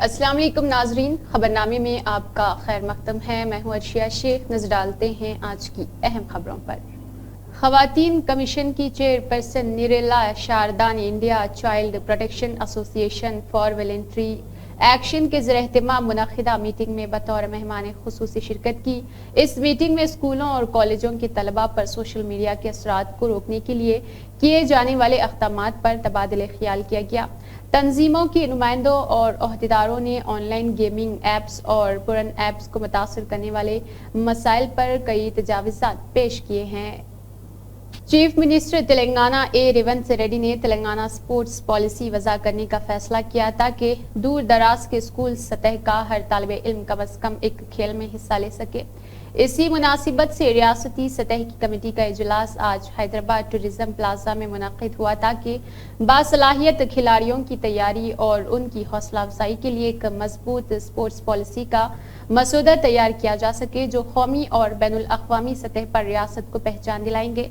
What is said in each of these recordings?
अस्सलाम वालेकुम नाजरीन, खबरनामे में आपका खैर मकदम है। मैं हूं अर्शिया शेख। नजर डालते हैं आज की अहम खबरों पर। खवातीन कमीशन की चेयरपर्सन निरेला शारदा ने India child protection association for voluntary action के ज़रिए एहतमाम मुनक़िदा मीटिंग में बतौर मेहमान खुसूसी शिरकत की। इस मीटिंग में स्कूलों और कॉलेजों के तलबा पर सोशल मीडिया के असरात को रोकने के लिए किए जाने वाले अक़दामात पर तबादले ख्याल किया गया। तंजीमों के नुमाइंदों और अहदेदारों ने ऑनलाइन गेमिंग ऐप्स और पुरन ऐप्स को मुतासर करने वाले मसाइल पर कई तजावीज़ात पेश किए हैं। चीफ मिनिस्टर तेलंगाना ए रेवंत रेड्डी ने तेलंगाना स्पोर्ट्स पॉलिसी वज़ा करने का फैसला किया ताकि दूर दराज के स्कूल सतह का हर तालिब इल्म कम अज़ कम एक खेल में हिस्सा ले सके। इसी मुनासिबत से रियासती सतह की कमेटी का इजलास आज हैदराबाद टूरिज्म प्लाजा में मुनक़िद हुआ ताकि बासलाहियत खिलाड़ियों की तैयारी और उनकी हौसला अफजाई के लिए एक मजबूत स्पोर्ट्स पॉलिसी का मसूदा तैयार किया जा सके जो कौमी और बैनुल अक़वामी सतह पर रियासत को पहचान दिलाएंगे।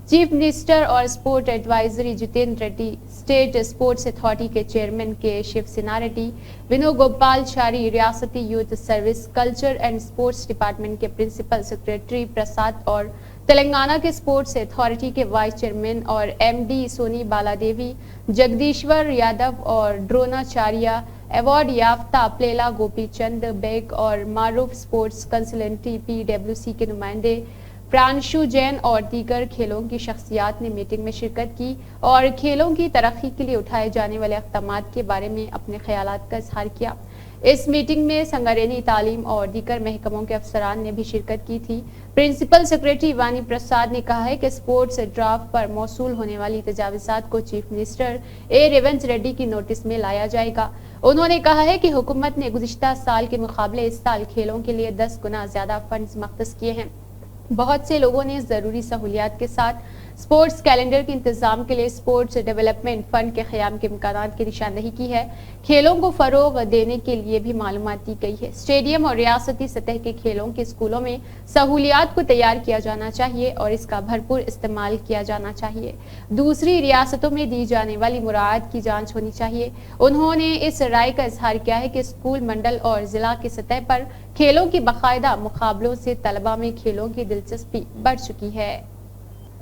चीफ मिनिस्टर और sport advisory Jitendra Reddy, state sports authority के चेयरमैन के शिवसेना रेड्डी, वेणुगोपाल चारी, रियासती youth service culture and sports department के प्रिंसिपल सेक्रेटरी प्रसाद और तेलंगाना के स्पोर्ट्स अथॉरिटी के वाइस चेयरमैन और एमडी सोनी बालादेवी, जगदीश्वर यादव और ड्रोनाचार्य, अवार्ड याफ्ता प्लेला गोपीचंद बेग और मारूफ स्पोर्ट्स कंसल्टेंटी पीडब्ल्यूसी के नुमाइंदे प्रांशु जैन और दीगर खेलों की शख्सियात ने मीटिंग में शिरकत की और खेलों की तरक्की के लिए उठाए जाने वाले इक़दामात के बारे में अपने ख्यालात का इजहार किया। इस मीटिंग में संगारेनी तालीम और दीगर महकमों के अफसरान ने भी शिरकत की थी। प्रिंसिपल सेक्रेटरी वानी प्रसाद ने कहा है कि स्पोर्ट्स ड्राफ्ट पर मौसूल होने वाली तजावीज़ात को चीफ मिनिस्टर ए रेवंत रेड्डी की नोटिस में लाया जाएगा। उन्होंने कहा है कि हुकूमत ने गुज़िश्ता साल के मुकाबले इस साल खेलों के लिए 10 गुना ज्यादा फंड्स मख्तस किए हैं। बहुत से लोगों ने ज़रूरी सहूलियात के साथ स्पोर्ट्स कैलेंडर के इंतजाम के लिए स्पोर्ट्स डेवलपमेंट फंड के क़याम के इम्कानात की निशानदही की है। खेलों को फ़रोग देने के लिए भी मालूमात दी गई है। स्टेडियम और रियासती सतह के खेलों के स्कूलों में सहूलियात को तैयार किया जाना चाहिए और इसका भरपूर इस्तेमाल किया जाना चाहिए। दूसरी रियासतों में दी जाने वाली मुराद की जांच होनी चाहिए। उन्होंने इस राय का इजहार किया है कि स्कूल, मंडल और जिला की सतह पर खेलों की बाकायदा मुकाबलों से तलबा में खेलों की दिलचस्पी बढ़ चुकी है।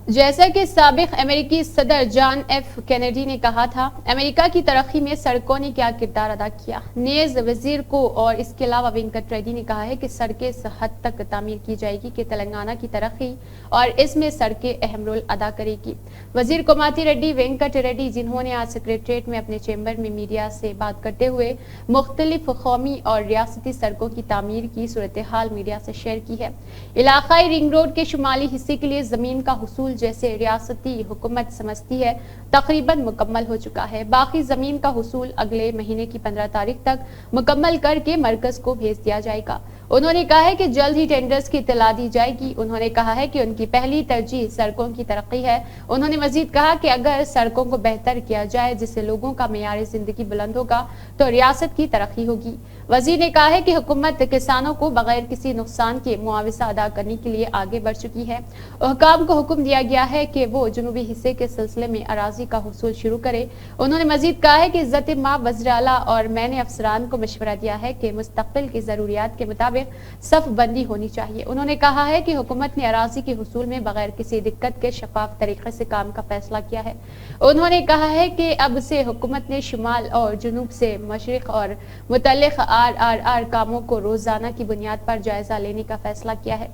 जैसा कि साबिक अमेरिकी सदर जॉन एफ कैनेडी ने कहा था, अमेरिका की तरक्की में सड़कों ने क्या किरदार अदा किया। नेज वजीर को और इसके अलावा वेंकट रेड्डी ने कहा है कि सड़कें इस हद तक तामीर की जाएगी कि तेलंगाना की तरक्की और इसमें सड़कें अहम रोल अदा करेगी। वजीर कोमाती रेड्डी वेंकट रेड्डी, जिन्होंने आज सेक्रेटरीट में अपने चैम्बर में मीडिया से बात करते हुए मुख्तलिफ कौमी और रियासती सड़कों की तामीर की सूरत हाल मीडिया से शेयर की है। इलाकाई रिंग रोड के शुमाली हिस्से के लिए जमीन का हुसूल जैसे रियासती हुकूमत समझती है तकरीबन मुकम्मल हो चुका है। बाकी जमीन का हुसूल अगले महीने की 15 तारीख तक मुकम्मल करके मरकज को भेज दिया जाएगा। उन्होंने कहा है कि जल्द ही टेंडर्स की इत्तला दी जाएगी। उन्होंने कहा है कि उनकी पहली तरजीह सड़कों की तरक्की है। उन्होंने मजीद कहा कि अगर सड़कों को बेहतर किया जाए जिससे लोगों का मेयार जिंदगी बुलंद होगा तो रियासत की तरक्की होगी। वजीर ने कहा है कि हुकूमत किसानों को बगैर किसी नुकसान के मुआवजा अदा करने के लिए आगे बढ़ चुकी है। हुकाम को हुक्म दिया गया है कि वो जनूबी हिस्से के सिलसिले में अराजी का हुसूल शुरू करे। उन्होंने मजीद कहा है कि इज्जत माब वज़ीर आला और मैंने अफसरान को मशवरा दिया है कि मुस्तकबिल की जरूरियात के मुताबिक सफ बंदी होनी चाहिए। उन्होंने कहा है कि हुकूमत ने अराजी के हुसूल में बगैर किसी दिक्कत के शफाफ तरीके से काम का फैसला किया है। उन्होंने कहा है कि अब से हुकूमत ने शुमाल और जुनूब से मशरिक और मुतल्लिक़ RRR कामों को रोजाना की बुनियाद पर जायजा लेने का फैसला किया है।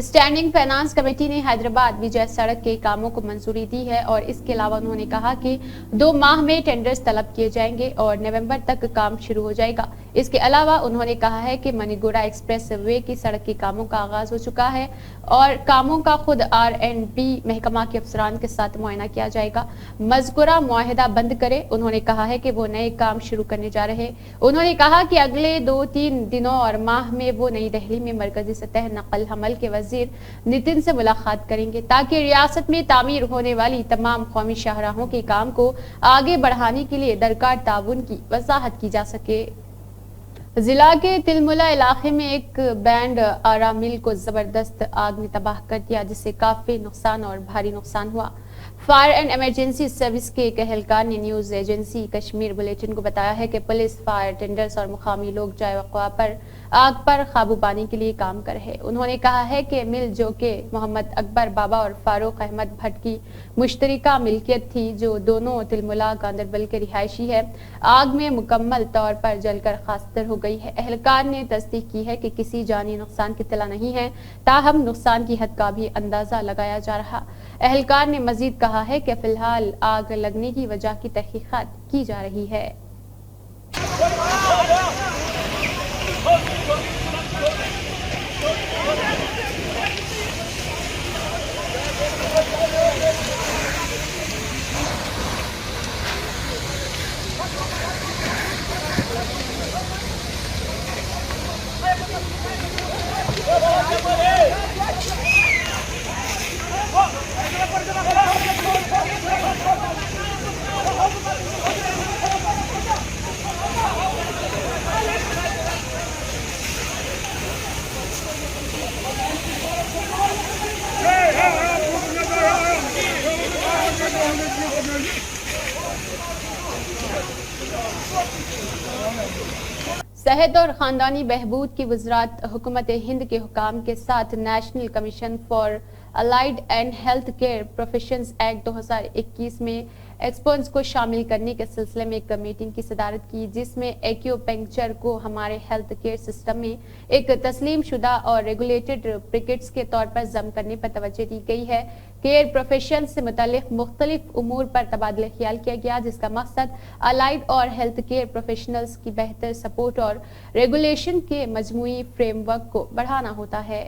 स्टैंडिंग फाइनेंस कमेटी ने हैदराबाद विजय सड़क के कामों को मंजूरी दी है और इसके अलावा उन्होंने कहा कि 2 माह में टेंडर्स तलब किए जाएंगे और नवंबर तक काम शुरू हो जाएगा। इसके अलावा उन्होंने कहा है कि मनीगुड़ा एक्सप्रेस वे की सड़क के कामों का आगाज हो चुका है और कामों का खुद R&B महकमा के अफसरान के साथ मुआयना किया जाएगा। मज़कूरा मुआहिदा बंद करे। उन्होंने कहा है कि वो नए काम शुरू करने जा रहे। उन्होंने कहा कि अगले 2-3 दिनों और माह में वो नई दिल्ली में मरकजी सतह नकल हमल के वजीर नितिन से मुलाकात करेंगे ताकि रियासत में तामीर होने वाली तमाम कौमी शाहराहों के काम को आगे बढ़ाने के लिए दरकार ताउन की वजाहत की जा सके। जिला के तिलमुला इलाके में एक बैंड आरा मिल को जबरदस्त आग ने तबाह कर दिया जिससे काफी नुकसान और भारी नुकसान हुआ। फायर एंड इमरजेंसी सर्विस के एक एहलकार ने न्यूज एजेंसी कश्मीर बुलेटिन को बताया है कि पुलिस, फायर टेंडर्स और मुकामी लोग जाए वक़्वा पर आग पर काबू पाने के लिए काम कर रहे हैं। उन्होंने कहा है कि मिल जो कि मोहम्मद अकबर बाबा और फारूक अहमद भट्ट की मुश्तरका मिल्कियत थी, जो दोनों तिलमुला गांदरबल के रिहायशी है, आग में मुकम्मल तौर पर जलकर खास्तर हो गई है। एहलकार ने तस्दीक की है कि किसी जानी नुकसान की इत्तला नहीं है, ताहम नुकसान की हद का भी अंदाजा लगाया जा रहा। एहलकार ने मजीद कहा है कि फिलहाल आग लगने की वजह की तहकीकात की जा रही है। सेहत और खानदानी बहबूद की वज़रात हुकूमत हिंद के हुकाम के साथ national commission for allied and health care professions act 2021 में एक्सपर्ट्स को शामिल करने के सिलसिले में एक मीटिंग की सदारत की, जिसमें एक्यूपंक्चर को हमारे हेल्थ केयर सिस्टम में एक तस्लीम शुदा और रेगुलेटेड प्रैक्टिस के तौर पर जम करने पर तवज्जो दी गई है। केयर प्रोफेशन से मुतालिक मुख्तलिफ उमूर पर तबादला ख्याल किया गया, जिसका मकसद अलाइड और हेल्थ केयर प्रोफेशनल्स की बेहतर सपोर्ट और रेगुलेशन के मजमूई फ्रेमवर्क को बढ़ाना होता है।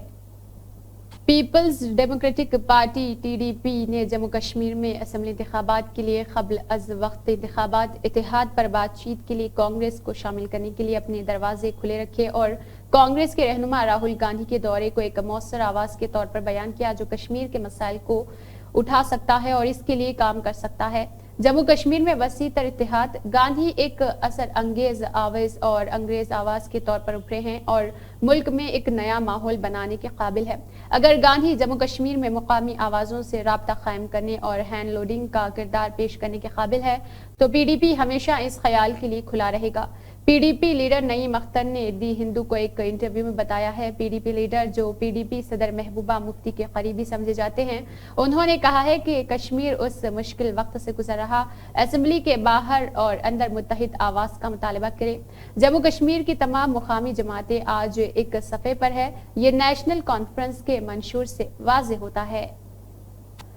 पीपल्स डेमोक्रेटिक पार्टी TDP ने जम्मू कश्मीर में असम्बली इंतखाबात के लिए क़ब्ल अज़ वक्त इंतखाबात इत्तेहाद पर बातचीत के लिए कांग्रेस को शामिल करने के लिए अपने दरवाजे खुले रखे और कांग्रेस के रहनुमा राहुल गांधी के दौरे को एक मौसर आवाज के तौर पर बयान किया, जो कश्मीर के मसाइल को उठा सकता है और इसके लिए काम कर सकता है। जम्मू कश्मीर में वसी तर इत्तेहाद गांधी एक असर अंगेज आवाज और अंग्रेज आवाज के तौर पर उभरे हैं और मुल्क में एक नया माहौल बनाने के काबिल है। अगर गांधी जम्मू कश्मीर में मुकामी आवाजों से राब्ता कायम करने और हैंड लोडिंग का किरदार पेश करने के काबिल है, तो PDP हमेशा इस ख्याल के लिए खुला रहेगा। PDP लीडर नईम अख्तर ने दी हिंदू को एक इंटरव्यू में बताया है। PDP लीडर, जो PDP सदर महबूबा मुफ्ती के करीबी समझे जाते हैं, उन्होंने कहा है कि कश्मीर उस मुश्किल वक्त से गुजर रहा, असेंबली के बाहर और अंदर मुत्तहिद आवाज का मुतालबा करे। जम्मू कश्मीर की तमाम मुकामी जमातें आज एक सफ़े पर है, ये नेशनल कॉन्फ्रेंस के मंशूर से वाज़ेह होता है।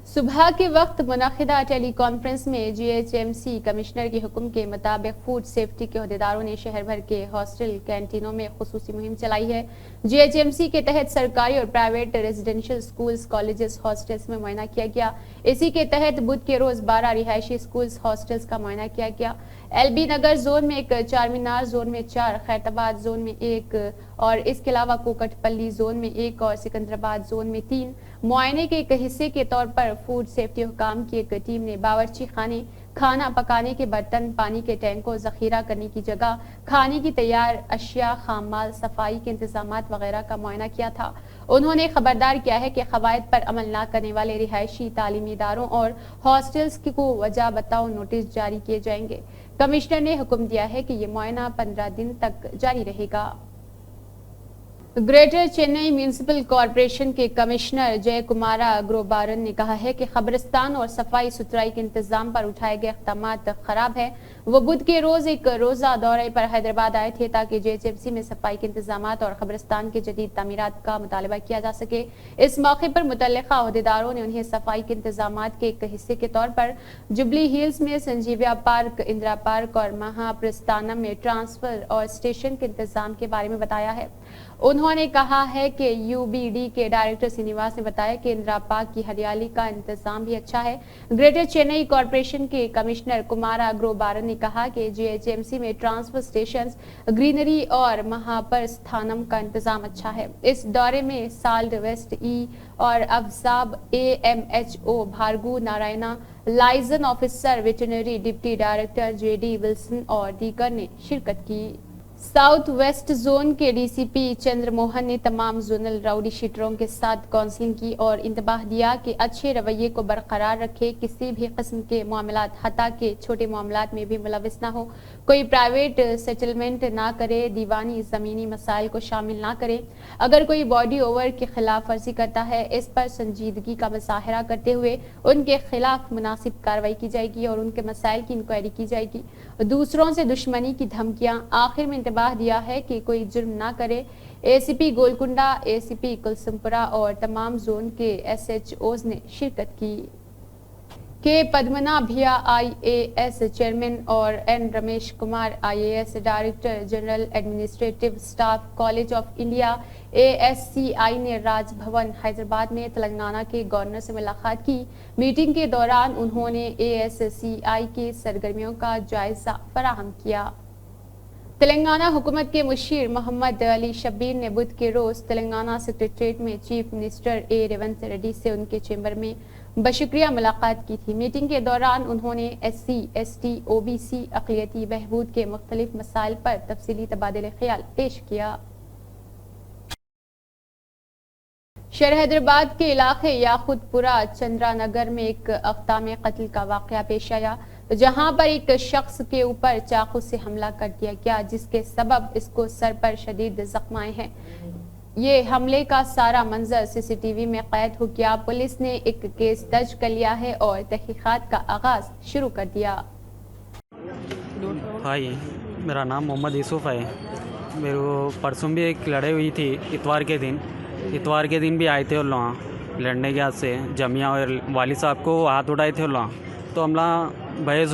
सुबह के वक्त मुनक़िदा टेली कॉन्फ्रेंस में GHMC कमिश्नर के हुक्म के मुताबिक फूड सेफ्टी के अहदेदारों ने शहर भर के हॉस्टल कैंटीनों में खुसूसी मुहिम चलाई है। GHMC के तहत सरकारी और private residential schools, colleges, hostels में मुआयना किया गया। इसी के तहत बुध के रोज 12 रिहायशी स्कूल्स, हॉस्टल्स का मुआयना किया गया। LB नगर जोन में 1, चार मीनार जोन में 4, खैरताबाद जोन में 1 और इसके अलावा कोकटपल्ली जोन में 1 और सिकंदराबाद जोन में 3। मुआयने के एक हिस्से के तौर पर फूड सेफ्टी हुकाम की एक टीम ने बावर्ची खाने, खाना पकाने के बर्तन, पानी के टैंकों, जखीरा करने की जगह, खाने की तैयार अशिया, खाम माल, सफाई के इंतजामात वगैरह का मुआयना किया था। उन्होंने खबरदार किया है कि कवायद पर अमल न करने वाले रिहायशी तालीमी इदारों और हॉस्टल्स को वजह बताओ नोटिस जारी किए जाएंगे। कमिश्नर ने हुक्म दिया है कि ये मुआयना 15 दिन तक जारी रहेगा। ग्रेटर चेन्नई म्यूनिसिपल कॉरपोरेशन के कमिश्नर जय कुमारा अग्रवालन ने कहा है कि कब्रिस्तान और सफाई सुथराई के इंतजाम पर उठाए गए इक़दामात खराब है। वो बुध के रोज एक रोजा दौरे पर हैदराबाद आए थे ताकि JHMC में सफाई के इंतजामात और कब्रिस्तान के जदीद तामीरात का मुतालबा किया जा सके। इस मौके पर मुतल्लिका अहदेदारों ने उन्हें सफाई के इंतजामात के एक हिस्से के तौर पर जुबली हिल्स में संजीविया पार्क, इंदिरा पार्क और महाप्रस्थानम में ट्रांसफर और स्टेशन के इंतजाम के बारे में बताया है। उन्होंने कहा है कि UBD के डायरेक्टर श्रीनिवास ने बताया कि इंदिरा पार्क की हरियाली का इंतजाम भी अच्छा है। ग्रेटर चेन्नई कॉरपोरेशन के कमिश्नर कुमारा अग्रवालन ने कहा कि JHMC में ट्रांसफर स्टेशन, ग्रीनरी और महाप्रस्थानम का इंतजाम अच्छा है। इस दौरे में साल्ट वेस्ट E और अफजाब AMHO Bhargu Narayana, liaison officer veterinary deputy director JD Wilson और दीगर ने शिरकत की। साउथ वेस्ट जोन के डीसीपी चंद्र मोहन ने तमाम जोनल राउडी शीटरों के साथ काउंसलिंग की और इंतबाह दिया कि अच्छे रवैये को बरकरार रखे, किसी भी किस्म के मामलात हत्ता के छोटे मामलात में भी मुलविस ना हो, कोई प्राइवेट सेटलमेंट ना करे, दीवानी ज़मीनी मसाइल को शामिल ना करे। अगर कोई बॉडी ओवर की खिलाफ वर्जी करता है, इस पर संजीदगी का मुजाहरा करते हुए उनके खिलाफ मुनासिब कार्रवाई की जाएगी और उनके मसाइल की इंक्वायरी की जाएगी। दूसरों से दुश्मनी की धमकियां। आखिर में इंतबाह दिया है कि कोई जुर्म ना करे। एसीपी गोलकुंडा, एसीपी कुलसुमपुरा और तमाम जोन के एसएचओज ने शिरकत की। के पद्मनाभिया आईएएस चेयरमैन और N Ramesh Kumar IAS director general administrative staff college of India ASCI ने राजभवन हैदराबाद में तेलंगाना के गवर्नर से मुलाकात की। मीटिंग के दौरान उन्होंने ASCI की सरगर्मियों का जायजा फराहम किया। तेलंगाना हुकूमत के मुशीर मोहम्मद अली शब्बीर ने बुध के रोज तेलंगाना सेक्रेटरीट में chief minister A Revanth Reddy से उनके चैम्बर में बशुक्रिया मुलाकात की थी। मीटिंग के दौरान उन्होंने SC, ST, OBC अक़लियती बहबूद के मुख्तलिफ मसाइल पर तफसीली तबादले ख्याल पेश किया। शहर हैदराबाद के इलाके याकुतपुरा चंद्रानगर में एक अक़दाम कत्ल का वाक़या पेश आया, जहां पर एक शख्स के ऊपर चाकू से हमला कर दिया गया, जिसके सबब इसको सर पर शदीद जख्म आए हैं। ये हमले का सारा मंजर CCTV में कैद हो गया। पुलिस ने एक केस दर्ज कर लिया है और तहकीकात का आगाज शुरू कर दिया। हाय, मेरा नाम मोहम्मद यूसुफ है। मेरे को परसों भी एक लड़ाई हुई थी। इतवार के दिन भी आए थे उन लोग लड़ने के हाथ से जमिया और वाली साहब को हाथ उठाए थे उन लोग, तो हम लोग बहस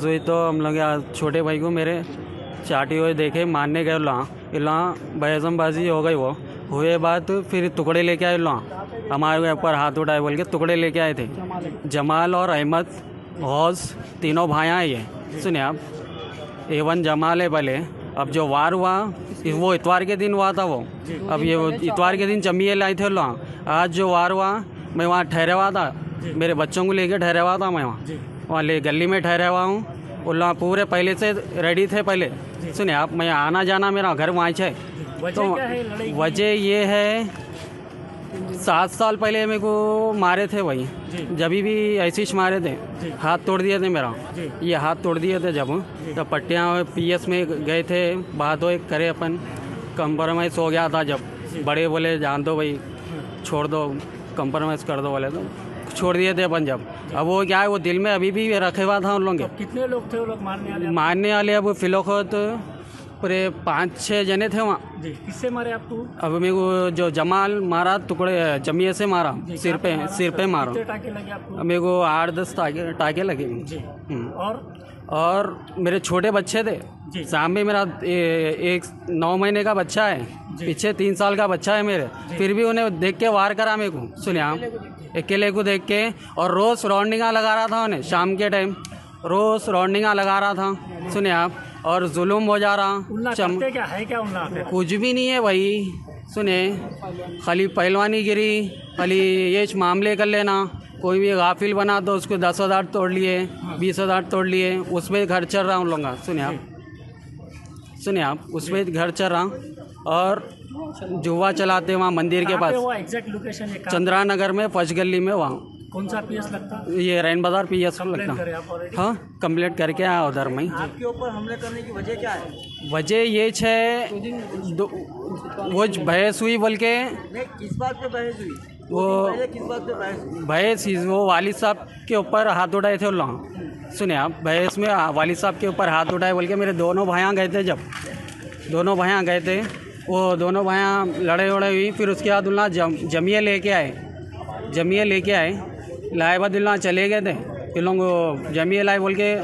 हुई तो हम लोग छोटे भाई को मेरे चाटी हुए देखे मारने गए बहसमबाजी हो गई। वो हुए बाद फिर टुकड़े लेके आए लोग हमारे ऊपर हाथ उठाए बोल के टुकड़े लेके आए थे। जमाल और अहमद गौस तीनों भाई हैं। ये सुनिए आप, A1 जमाल है पहले। अब जो वार हुआ वो इतवार के दिन हुआ था। वो अब ये इतवार के दिन जमीए लाए थे लोग। आज जो वार हुआ मैं वहाँ ठहरा हुआ था, मेरे बच्चों को लेके ठहरा हुआ था। मैं वहाँ गली में ठहरा हुआ हूँ। उन लोग पूरे पहले से रेडी थे। पहले सुनिए आप, मैं आना जाना मेरा घर वहाँ है। तो वजह ये है 7 साल पहले मेरे को मारे थे वही, जब भी ऐसे ही मारे थे, हाथ तोड़ दिए थे मेरा। ये हाथ तोड़ दिए थे जब पट्टियाँ PS में गए थे, बात हो करे अपन कंप्रोमाइज़ हो गया था। जब बड़े बोले जान दो भाई, छोड़ दो, कंप्रोमाइज़ कर दो बोले तो छोड़ दिए थे अपन। जब अब वो क्या है, वो दिल में अभी भी रखे हुआ था उन लोगों के। कितने लोग थे वो लोग मारने वाले? अब फिलौखत पूरे 5-6 जने थे वहाँ। किससे मारे आप? तू अब मेरे को जो जमाल मारा, टुकड़े जमिए से मारा, सिर पे मारा। टाके लगे आपको? मेरे को 8-10 टाके लगे। और मेरे छोटे बच्चे थे। सामने मेरा एक 9 महीने का बच्चा है, पीछे 3 साल का बच्चा है मेरे। फिर भी उन्हें देख के वार करा मेरे को। सुनिए आप, अकेले को देख के। और रोज़ राउंडिंगा लगा रहा था उन्हें, शाम के टाइम रोज़ राउंडिंगा लगा रहा था। सुनिए आप, और जुल्म हो जा रहा। क्या है क्या कुछ भी नहीं है भाई। सुने, खाली पहलवानी गिरी, खाली ये मामले कर लेना। कोई भी गाफिल बना तो उसको 10,000 तोड़ लिए, 20,000 तोड़ लिए, उसमें घर चल रहा उन लोगों का। सुनिए आप, उसमें घर चल रहा। और जुआ चलाते वहाँ मंदिर के पास, एग्जैक्ट लोकेशन चंद्रानगर में फर्स्ट गली में। वहाँ कौन सा PS लगता? ये रैन बाजार PS लगता। हाँ, कंप्लेंट करके आया उधर में। आपके ऊपर हमले करने की वजह क्या है? वजह ये है वो बहस हुई बोल के। किस बात पे बहस हुई? वो किस बात पे बहस वो वालिद साहब के ऊपर हाथ उठाए थे उन लोग। सुने आप, बहस में वालिद साहब के ऊपर हाथ उठाए बोल के मेरे दोनों भाइयाँ गए थे। जब दोनों भाइयाँ गए थे, वो दोनों भाइयाँ लड़े हुई। फिर उसके बाद उन्होंने जमिया लेके आए, लाएबादुल्ला चले गए थे। फिर लोग जमिया लाए बोल के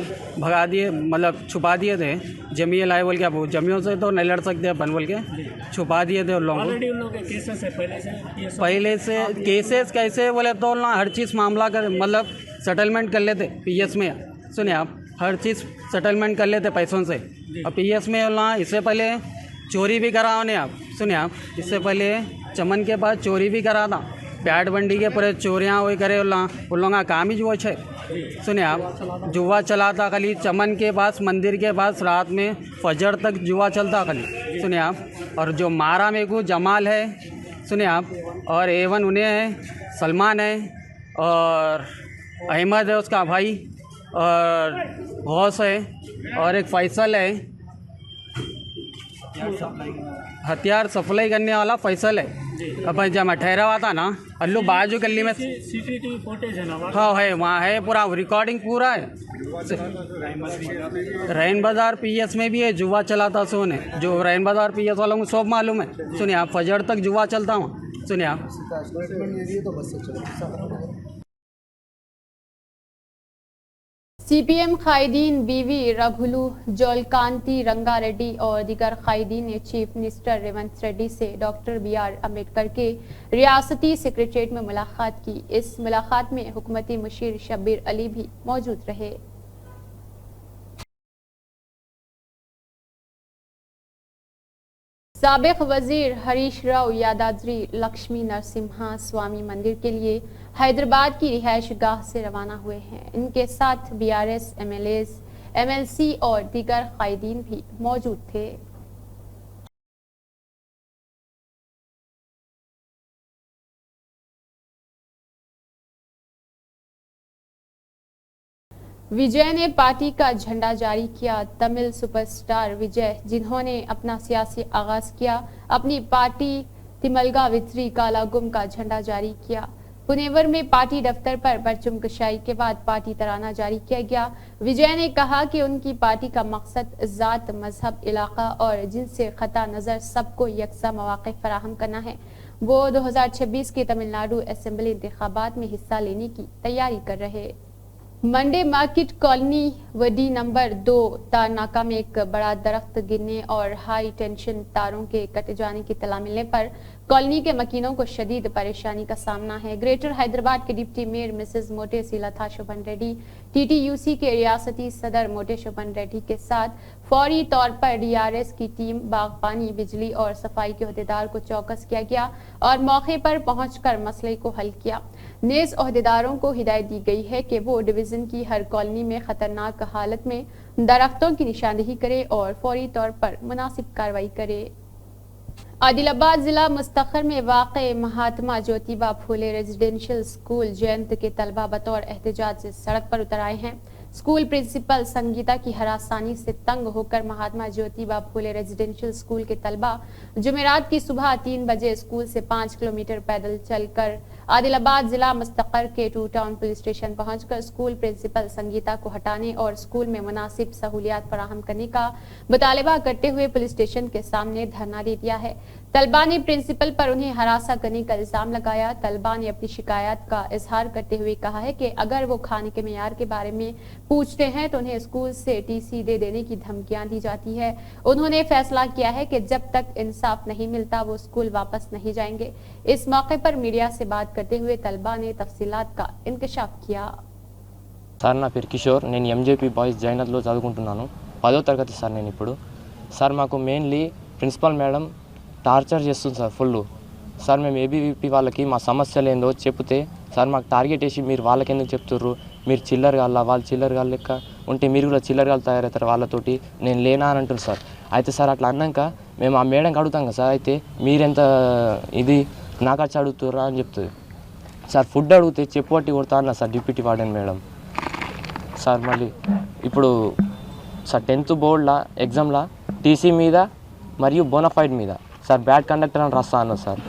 भगा दिए, मतलब छुपा दिए थे। जमिया लाए बोल के, अब जमियों से तो नहीं लड़ सकते अपन बोल के छुपा दिए थे उन लोगों को। पहले से केसेस कैसे बोले तो हर चीज़ मामला कर, मतलब सेटलमेंट कर लेते PS में। सुनिए आप, हर चीज़ सेटलमेंट कर लेते पैसों से। अब PS में इससे पहले चोरी भी करा उन्हें। आप सुनिए आप, इससे पहले चमन के पास चोरी भी करा था। प्याट बंडी के पूरे चोरियाँ वही करे उन लोगों का काम ही जुआ है। सुनिए आप, जुआ चलाता खाली चमन के पास, मंदिर के पास, रात में फजर तक जुआ चलता खाली। सुनिए आप, और जो मारा मेरे को जमाल है, सुनिए आप, और एवन उन्हें है, सलमान है, और अहमद है उसका भाई, और गौस है, और एक फैसल है, हथियार सप्लाई करने वाला फैसल है। अब जब मैं ठहरा हुआ था ना अल्लू बाजू गली में, सीसीटीवी फुटेज है ना हाँ है, वहाँ है, पूरा रिकॉर्डिंग पूरा है। रैन बाज़ार पीएस में भी है, जुआ चलाता सोने, जो रैन बाज़ार पीएस वालों को सब मालूम है। सुनिए आप, फजर तक जुआ चलता हूँ। सुनिए आप, सीपीएम कायदीन बीवी रघुलू जोलकांती रंगारेड्डी और दीगर कायदीन ने चीफ मिनिस्टर रेवंत रेड्डी से डॉक्टर BR अम्बेडकर के रियासती सेक्रेटेरिएट में मुलाकात की। इस मुलाकात में हुकूमती मुशीर शब्बीर अली भी मौजूद रहे। साबिक वजीर हरीश राव यादाद्री लक्ष्मी नरसिम्हा स्वामी मंदिर के लिए हैदराबाद की रिहाइश गाह से रवाना हुए हैं। इनके साथ BRS MLAs, MLC और दीगर कायदीन भी मौजूद थे। विजय ने पार्टी का झंडा जारी किया। तमिल सुपरस्टार विजय, जिन्होंने अपना सियासी आगाज किया, अपनी पार्टी तिमलगा वित्री कालागुम का झंडा जारी किया। पुनेवर में पार्टी दफ्तर पर परचम कशाई के बाद पार्टी तराना जारी किया गया। विजय ने कहा कि उनकी पार्टी का मकसद जात, मजहब, इलाका और जिनसे खता नजर सबको यकसा मौके फराहम करना है। वो 2026 के तमिलनाडु असेंबली इंतखाबात में हिस्सा लेने की तैयारी कर रहे। मंडे मार्केट कॉलोनी वडी नंबर 2 तारनाका में एक बड़ा दरख्त गिरने और हाई टेंशन तारों के कट जाने की इत्तला मिलने पर कॉलोनी के मकीनों को शदीद परेशानी का सामना है। ग्रेटर हैदराबाद के डिप्टी मेयर मिसेस मोटे सीलाथा शोभन रेड्डी, TTUC के रियासती सदर मोटे शोभन रेड्डी के साथ फौरी तौर पर DRS की टीम, बागबानी, बिजली और सफाई के अहदेदार को चौकस किया गया और मौके पर पहुंचकर मसले को हल किया। नेज़ अहदेदारों को हिदायत दी गई है कि वो डिवीजन की हर कॉलोनी में खतरनाक हालत में दरख्तों की निशानदेही करे और फौरी तौर पर मुनासिब कार्रवाई करे। आदिलाबाद जिला मुस्तखर में वाक़े महात्मा ज्योतिबा फूले रेजिडेंशियल स्कूल जयंत के तलबा बतौर एहतजाज से सड़क पर उतर आए हैं। स्कूल प्रिंसिपल संगीता की हरासानी से तंग होकर महात्मा ज्योतिबा फूले रेजिडेंशियल स्कूल के तलबा जुमेरात की सुबह 3 बजे स्कूल से 5 किलोमीटर पैदल चलकर आदिलाबाद जिला मुस्तकर के 2 टाउन पुलिस स्टेशन पहुंचकर स्कूल प्रिंसिपल संगीता को हटाने और स्कूल में मुनासिब सहूलियात फराहम करने का मुतालबा करते हुए पुलिस स्टेशन के सामने धरना दे दिया है। तलबा ने प्रिंसिपल पर उन्हें हरासा करने का इल्जाम लगाया। तलबा ने अपनी शिकायत का इजहार करते हुए कहा है कि अगर वो खाने के मेयार के बारे में पूछते हैं तो उन्हें स्कूल से TC दे देने की धमकियां दी जाती है। उन्होंने फैसला किया है कि जब तक इंसाफ नहीं मिलता वो स्कूल वापस नहीं जाएंगे। इस मौके पर मीडिया से बात करते हुए तलबा ने तफसीलात का इंकशाफ किया। సార్ నా పేరు కిషోర్, నేను MJP బాయ్స్ జైనత్లో చదువుకుంటున్నాను, 10వ తరగతి సార్ నేను ఇప్పుడు. సార్ మాకు మెయిన్లీ ప్రిన్సిపల్ మేడం టార్చర్ చేస్తుంది సార్ ఫుల్. సార్ మేము ABVP వాళ్ళకి మా సమస్యలు ఏందో చెప్తే సార్ మాకు టార్గెట్ వేసి మీరు వాళ్ళకి ఎందుకు చెప్తుర్రు, మీరు చిల్లర గాళ్ళ, వాళ్ళు చిల్లర గాళ్ళ లెక్క ఉంటే మీరు కూడా చిల్లర గాళ్ళు తయారవుతారు వాళ్ళతోటి, నేను లేనా అని అంటారు సార్. అయితే సార్ అట్లా అన్నాక మేము ఆ మేడంకి అడుగుతాం కదా సార్, అయితే మీరెంత ఇది నాకు వచ్చి అడుగుతుర్రా అని చెప్తుంది సార్. ఫుడ్ అడిగితే చెప్పు పట్టి కొడతా అన్న sir deputy warden madam. Sir మళ్ళీ ఇప్పుడు సార్ 10th బోర్డులో ఎగ్జామ్లో TC మీద మరియు బోనఫైడ్ మీద సార్ బ్యాడ్ కండక్టర్ అని రాస్తా అన్నారు సార్.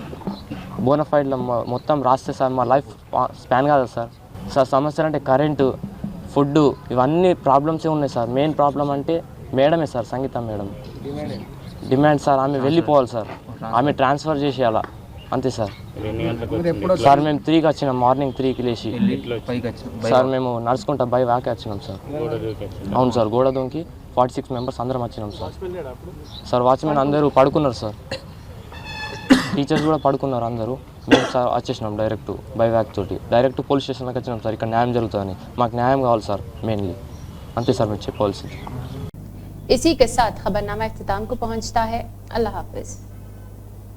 బోనఫైడ్లో మొత్తం రాస్తే సార్ మా లైఫ్ స్పాన్ కాదు సార్. సార్ సమస్యలు అంటే కరెంటు, ఫుడ్డు, ఇవన్నీ ప్రాబ్లమ్సే ఉన్నాయి సార్. మెయిన్ ప్రాబ్లం అంటే మేడమే సార్, సంగీత మేడం డిమాండ్ సార్. ఆమె వెళ్ళిపోవాలి సార్, ఆమె ట్రాన్స్ఫర్ చేసేయాలా అంతే సార్. సార్ మేము 3కి వచ్చినాం, మార్నింగ్ 3కి లేచి సార్ మేము నడుచుకుంటా బై వాకే వచ్చినాం సార్. అవును సార్, గోడ దొంకి 46 మెంబర్స్ అందరం వచ్చినాం సార్. సార్ వాచ్మెన్ అందరూ పడుకున్నారు సార్, టీచర్స్ కూడా పడుకున్నారు అందరూ. మేము సార్ వచ్చేసినాం డైరెక్ట్ బై వ్యాక్ తోటి డైరెక్ట్ పోలీస్ స్టేషన్కి వచ్చినాం సార్. ఇక్కడ న్యాయం జరుగుతుందని, మాకు న్యాయం కావాలి సార్ మెయిన్లీ, అంతే సార్ మేము చెప్పవలసింది. इसी के साथ खबरनामा इख्तिताम को पहुंचता है। अल्लाह हाफिज।